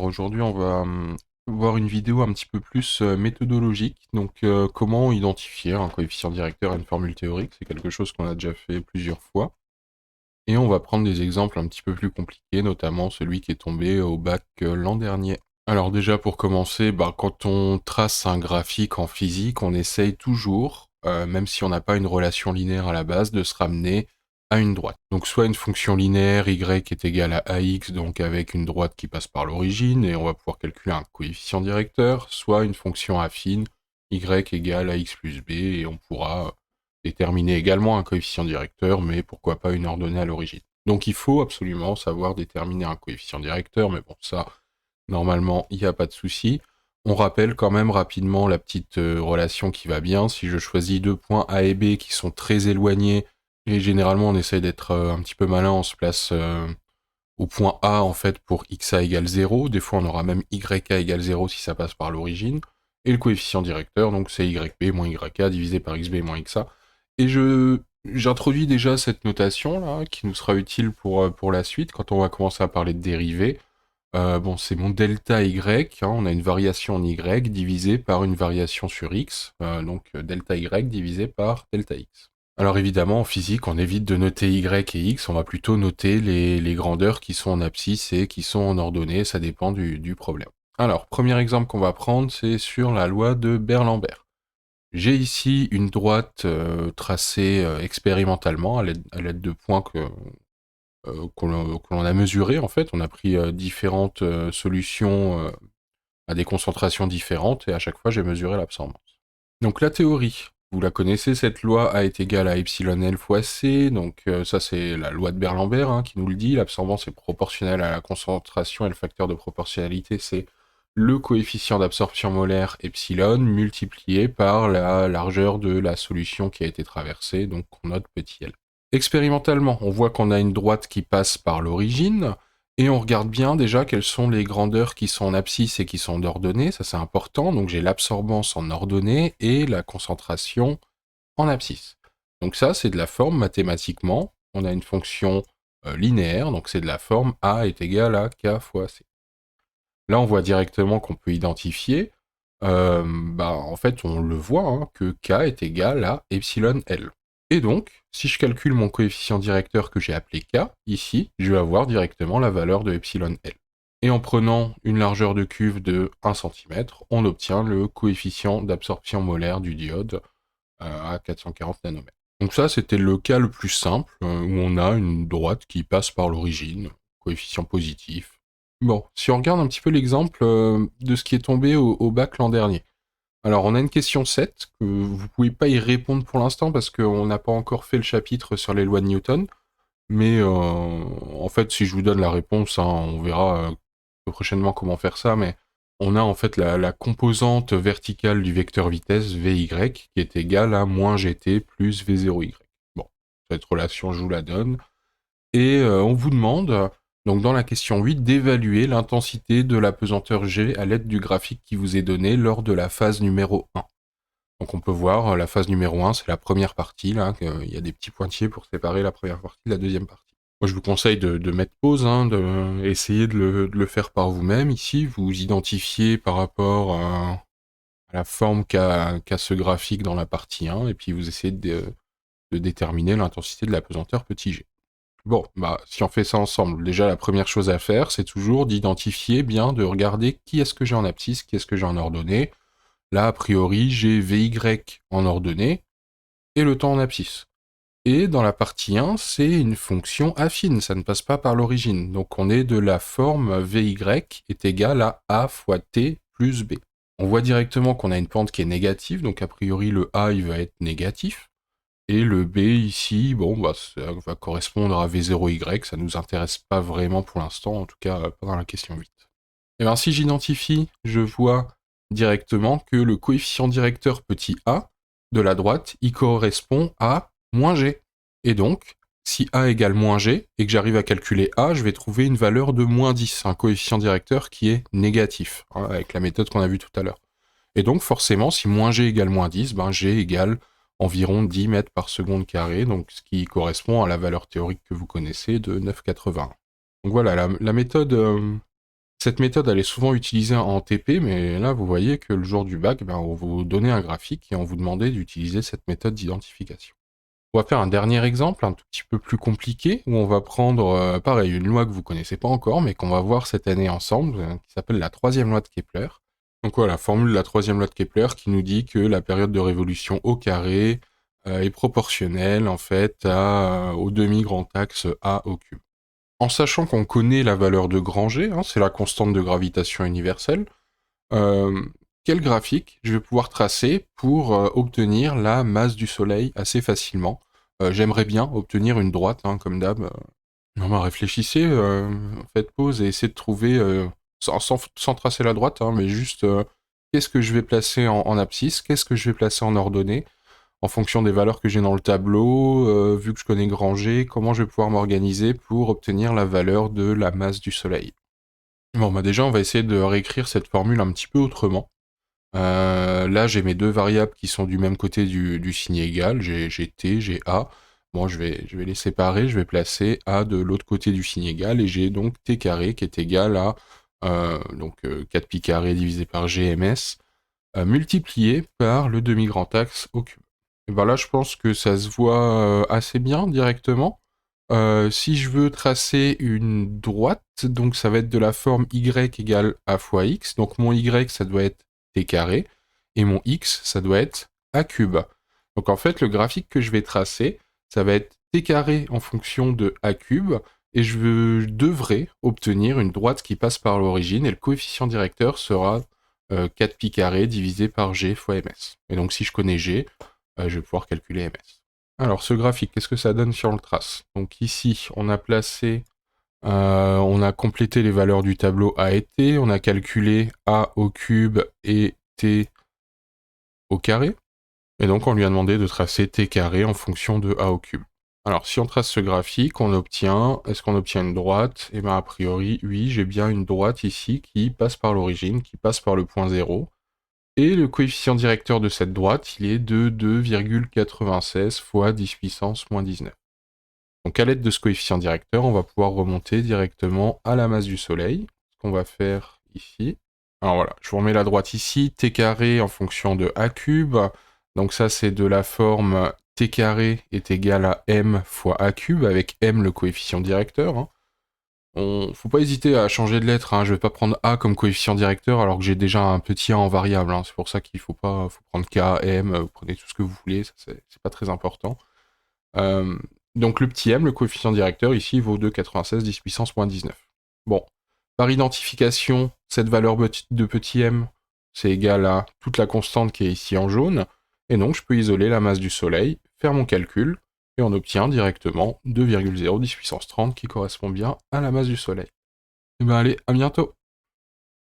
aujourd'hui, on va voir une vidéo un petit peu plus méthodologique. Donc, comment identifier un coefficient directeur à une formule théorique, c'est quelque chose qu'on a déjà fait plusieurs fois. Et on va prendre des exemples un petit peu plus compliqués, notamment celui qui est tombé au bac l'an dernier. Alors déjà, pour commencer, quand on trace un graphique en physique, on essaye toujours, même si on n'a pas une relation linéaire à la base, de se ramener à une droite. Donc soit une fonction linéaire y est égale à ax, donc avec une droite qui passe par l'origine, et on va pouvoir calculer un coefficient directeur, soit une fonction affine, y égale à x plus b, et on pourra déterminer également un coefficient directeur, mais pourquoi pas une ordonnée à l'origine. Donc il faut absolument savoir déterminer un coefficient directeur, mais bon, ça, normalement, il n'y a pas de souci. On rappelle quand même rapidement la petite relation qui va bien. Si je choisis deux points A et B qui sont très éloignés, et généralement on essaye d'être un petit peu malin, on se place au point A en fait pour xa égale 0. Des fois on aura même yk égale 0 si ça passe par l'origine. Et le coefficient directeur, donc c'est yb moins yk divisé par xb moins xa. Et j'introduis déjà cette notation là, qui nous sera utile pour la suite, quand on va commencer à parler de dérivés. C'est mon delta y, hein, on a une variation en y divisée par une variation sur x, donc delta y divisé par delta x. Alors évidemment, en physique, on évite de noter y et x, on va plutôt noter les grandeurs qui sont en abscisse et qui sont en ordonnée, ça dépend du problème. Alors, premier exemple qu'on va prendre, c'est sur la loi de Berlambert. J'ai ici une droite tracée expérimentalement à l'aide de points que l'on a mesurés, en fait. On a pris différentes solutions à des concentrations différentes, et à chaque fois, j'ai mesuré l'absorbance. Donc la théorie, vous la connaissez, cette loi A est égale à epsilon L fois C, donc ça c'est la loi de Berlambert qui nous le dit, l'absorbance est proportionnelle à la concentration, et le facteur de proportionnalité c'est le coefficient d'absorption molaire epsilon multiplié par la largeur de la solution qui a été traversée, donc on note petit l. Expérimentalement, on voit qu'on a une droite qui passe par l'origine, et on regarde bien déjà quelles sont les grandeurs qui sont en abscisse et qui sont en ordonnée, ça c'est important, donc j'ai l'absorbance en ordonnée et la concentration en abscisse. Donc ça c'est de la forme mathématiquement, on a une fonction linéaire, donc c'est de la forme A est égal à K fois C. Là on voit directement qu'on peut identifier, en fait on le voit, que K est égal à epsilon L. Et donc, si je calcule mon coefficient directeur que j'ai appelé K, ici, je vais avoir directement la valeur de epsilon L. Et en prenant une largeur de cuve de 1 cm, on obtient le coefficient d'absorption molaire du diode à 440 nanomètres. Donc ça, c'était le cas le plus simple, où on a une droite qui passe par l'origine, coefficient positif. Bon, si on regarde un petit peu l'exemple de ce qui est tombé au bac l'an dernier. Alors, on a une question 7, que vous pouvez pas y répondre pour l'instant parce qu'on n'a pas encore fait le chapitre sur les lois de Newton. Mais en fait, si je vous donne la réponse, on verra prochainement comment faire ça. Mais on a en fait la composante verticale du vecteur vitesse Vy qui est égale à moins gt plus V0y. Bon, cette relation, je vous la donne. Et on vous demande, donc dans la question 8, d'évaluer l'intensité de la pesanteur G à l'aide du graphique qui vous est donné lors de la phase numéro 1. Donc on peut voir la phase numéro 1, c'est la première partie, là, il y a des petits pointillés pour séparer la première partie de la deuxième partie. Moi je vous conseille de mettre pause, essayer de le faire par vous-même. Ici, vous identifiez par rapport à la forme qu'a ce graphique dans la partie 1, et puis vous essayez de déterminer l'intensité de la pesanteur petit g. Bon, si on fait ça ensemble, déjà la première chose à faire, c'est toujours d'identifier bien, de regarder qui est-ce que j'ai en abscisse, qui est-ce que j'ai en ordonnée. Là, a priori, j'ai Vy en ordonnée et le temps en abscisse. Et dans la partie 1, c'est une fonction affine, ça ne passe pas par l'origine. Donc on est de la forme Vy est égale à A fois T plus B. On voit directement qu'on a une pente qui est négative, donc a priori le A il va être négatif. Et le B ici, ça va correspondre à V0Y, ça nous intéresse pas vraiment pour l'instant, en tout cas pas dans la question 8. Et bien si j'identifie, je vois directement que le coefficient directeur petit a de la droite, il correspond à moins g. Et donc, si a égale moins g, et que j'arrive à calculer a, je vais trouver une valeur de moins 10, un coefficient directeur qui est négatif, avec la méthode qu'on a vue tout à l'heure. Et donc forcément, si moins g égale moins 10, g égale environ 10 mètres par seconde carré, donc ce qui correspond à la valeur théorique que vous connaissez de 9,81. Donc voilà, la méthode Cette méthode, elle est souvent utilisée en TP, mais là, vous voyez que le jour du bac, ben, on vous donnait un graphique et on vous demandait d'utiliser cette méthode d'identification. On va faire un dernier exemple, un tout petit peu plus compliqué, où on va prendre, pareil, une loi que vous connaissez pas encore, mais qu'on va voir cette année ensemble, qui s'appelle la troisième loi de Kepler. Donc voilà, la formule de la troisième loi de Kepler qui nous dit que la période de révolution au carré est proportionnelle, en fait, au demi-grand axe A au cube. En sachant qu'on connaît la valeur de Granger, hein, c'est la constante de gravitation universelle, euh, quel graphique je vais pouvoir tracer pour obtenir la masse du Soleil assez facilement. J'aimerais bien obtenir une droite, hein, comme d'hab. Non, bah, réfléchissez, faites pause et essayez de trouver, sans tracer la droite, hein, mais juste qu'est-ce que je vais placer en abscisse, qu'est-ce que je vais placer en ordonnée, en fonction des valeurs que j'ai dans le tableau, vu que je connais Granger, comment je vais pouvoir m'organiser pour obtenir la valeur de la masse du Soleil. Bon, bah déjà, on va essayer de réécrire cette formule un petit peu autrement. Là, j'ai mes deux variables qui sont du même côté du signe égal. J'ai T, j'ai A. Bon, je vais les séparer. Je vais placer A de l'autre côté du signe égal. Et j'ai donc T carré qui est égal à 4 pi carré divisé par GMS multiplié par le demi-grand axe au cube. Et ben là, je pense que ça se voit assez bien directement. Si je veux tracer une droite, donc ça va être de la forme y égale a fois x. Donc mon y, ça doit être t carré, et mon x, ça doit être a cube. Donc en fait, le graphique que je vais tracer, ça va être t carré en fonction de a cube, et devrais obtenir une droite qui passe par l'origine, et le coefficient directeur sera 4 pi carré divisé par g fois ms. Et donc si je connais g, je vais pouvoir calculer ms. Alors ce graphique, qu'est-ce que ça donne si on le trace? Donc ici, on a complété les valeurs du tableau A et T, on a calculé A au cube et T au carré, et donc on lui a demandé de tracer T carré en fonction de A au cube. Alors si on trace ce graphique, est-ce qu'on obtient une droite? Eh bien a priori, oui, j'ai bien une droite ici qui passe par l'origine, qui passe par le point 0, et le coefficient directeur de cette droite, il est de 2,96 fois 10 puissance moins 19. Donc à l'aide de ce coefficient directeur, on va pouvoir remonter directement à la masse du Soleil, ce qu'on va faire ici. Alors voilà, je vous remets la droite ici, t carré en fonction de a cube. Donc ça c'est de la forme t carré est égal à m fois a cube, avec m le coefficient directeur. Hein. Faut pas hésiter à changer de lettre, hein. Je vais pas prendre a comme coefficient directeur alors que j'ai déjà un petit a en variable. Hein. C'est pour ça qu'il faut prendre k, m, vous prenez tout ce que vous voulez, ça c'est pas très important. Donc le petit m, le coefficient directeur, ici, vaut 2,96 10 puissance moins 19. Bon, par identification, cette valeur de petit m, c'est égal à toute la constante qui est ici en jaune, et donc je peux isoler la masse du Soleil, faire mon calcul, et on obtient directement 2,0 10 puissance 30 qui correspond bien à la masse du Soleil. Et ben allez, à bientôt.